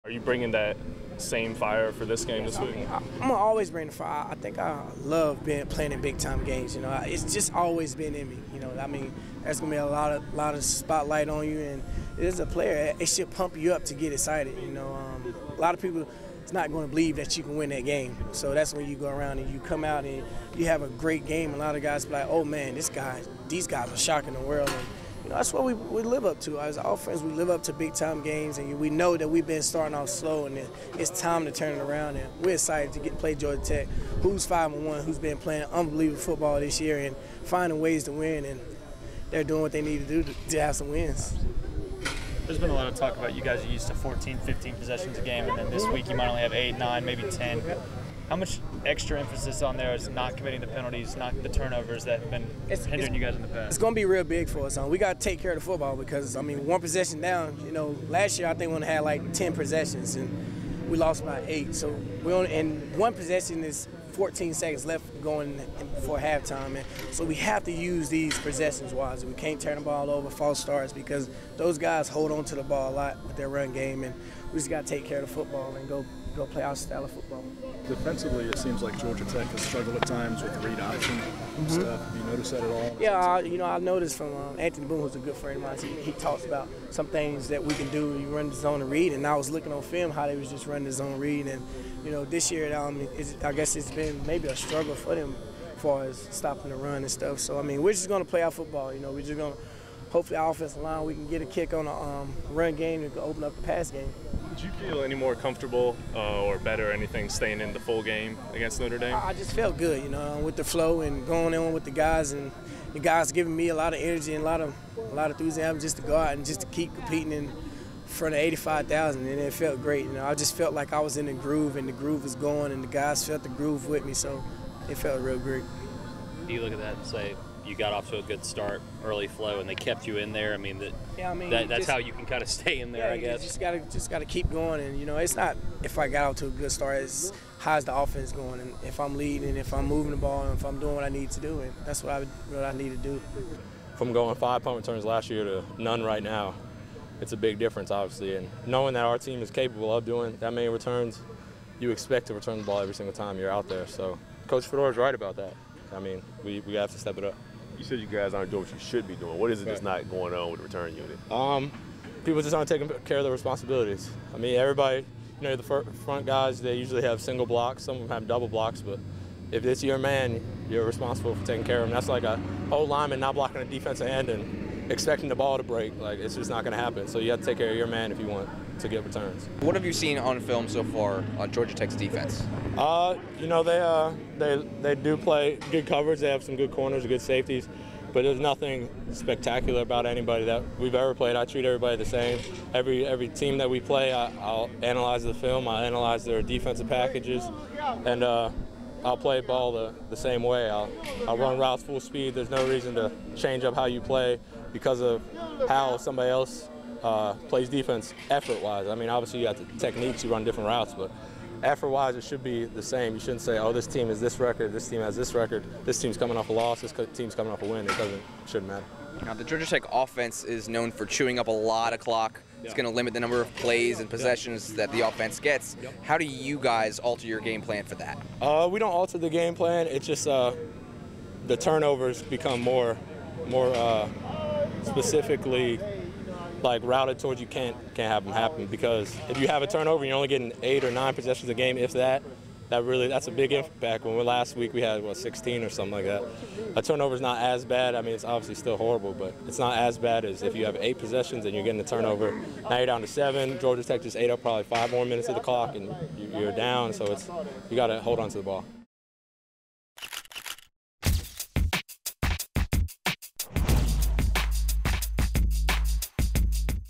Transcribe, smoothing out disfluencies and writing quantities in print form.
Are you bringing that same fire for this game this week? I'm gonna always bring the fire. I think I love playing in big time games. You know, it's just always been in me. You know, I mean, there's gonna be a lot of spotlight on you, and as a player, it should pump you up to get excited. You know, a lot of people. It's not going to believe that you can win that game. So that's when you go around and you come out and you have a great game. A lot of guys be like, oh man, these guys are shocking the world. And, you know, that's what we live up to. As offense, we live up to big time games, and we know that we've been starting off slow, and it's time to turn it around. And we're excited to play Georgia Tech, who's 5-1, who's been playing unbelievable football this year and finding ways to win, and they're doing what they need to do to have some wins. There's been a lot of talk about you guys are used to 14, 15 possessions a game, and then this week you might only have 8, 9, maybe 10. How much extra emphasis on there is not committing the penalties, not the turnovers that have been hindering you guys in the past? It's going to be real big for us. We got to take care of the football because, I mean, one possession down, you know, last year I think we only had like 10 possessions, and we lost by 8. So and one possession is 14 seconds left going before halftime, and so we have to use these possessions wisely. We can't turn the ball over, false starts, because those guys hold on to the ball a lot with their run game, and we just got to take care of the football and go play our style of football. Defensively, it seems like Georgia Tech has struggled at times with read option stuff. Have you noticed that at all? Yeah, you know, I noticed from Anthony Boone, who's a good friend of mine. He talks about some things that we can do. You run the zone and read, and I was looking on film how they was just running the zone read, and you know, this year I guess it's been maybe a struggle for them as far as stopping the run and stuff. So I mean, we're just going to play our football. You know, we're just going to hopefully our offensive line we can get a kick on a run game and open up the pass game. Did you feel any more comfortable or better or anything staying in the full game against Notre Dame? I just felt good, you know, with the flow and going on with the guys, and the guys giving me a lot of energy and a lot of enthusiasm just to go out and just to keep competing in front of 85,000, and it felt great. You know, I just felt like I was in the groove, and the groove was going, and the guys felt the groove with me, so it felt real great. Do you look at that and say you got off to a good start, early flow, and they kept you in there? I mean, that's how you can kind of stay in there, I guess. You just got to keep going, and you know, it's not if I got off to a good start, it's how's the offense going, and if I'm leading, if I'm moving the ball, and if I'm doing what I need to do, and that's what I need to do. From going 5 punt returns last year to none right now, it's a big difference, obviously, and knowing that our team is capable of doing that many returns, you expect to return the ball every single time you're out there. So Coach Fedora is right about that. I mean, we have to step it up. You said you guys aren't doing what you should be doing. What is it that's not going on with the return unit? People just aren't taking care of their responsibilities. I mean, everybody, you know, the front guys, they usually have single blocks. Some of them have double blocks, but if it's your man, you're responsible for taking care of him. That's like a whole lineman not blocking a defensive end and expecting the ball to break. Like, it's just not going to happen. So you have to take care of your man if you want to get returns. What have you seen on film so far on Georgia Tech's defense? You know, they do play good coverage. They have some good corners, good safeties, but there's nothing spectacular about anybody that we've ever played. I treat everybody the same. Every team that we play, I'll analyze the film. I analyze their defensive packages, and I'll play ball the same way. I'll run routes full speed. There's no reason to change up how you play because of how somebody else plays defense effort-wise. I mean, obviously you have the techniques, you run different routes, but effort-wise it should be the same. You shouldn't say, oh, this team is this record, this team has this record, this team's coming off a loss, this team's coming off a win. It shouldn't matter. Now, the Georgia Tech offense is known for chewing up a lot of clock. It's going to limit the number of plays and possessions that the offense gets. How do you guys alter your game plan for that? We don't alter the game plan. It's just the turnovers become more specifically like routed towards you. Can't have them happen, because if you have a turnover and you're only getting 8 or 9 possessions a game, if that's a big impact. When last week we had 16 or something like that. A turnover is not as bad. I mean, it's obviously still horrible, but it's not as bad as if you have 8 possessions and you're getting a turnover. Now you're down to 7. Georgia Tech just ate up probably 5 more minutes of the clock and you're down. So you got to hold on to the ball.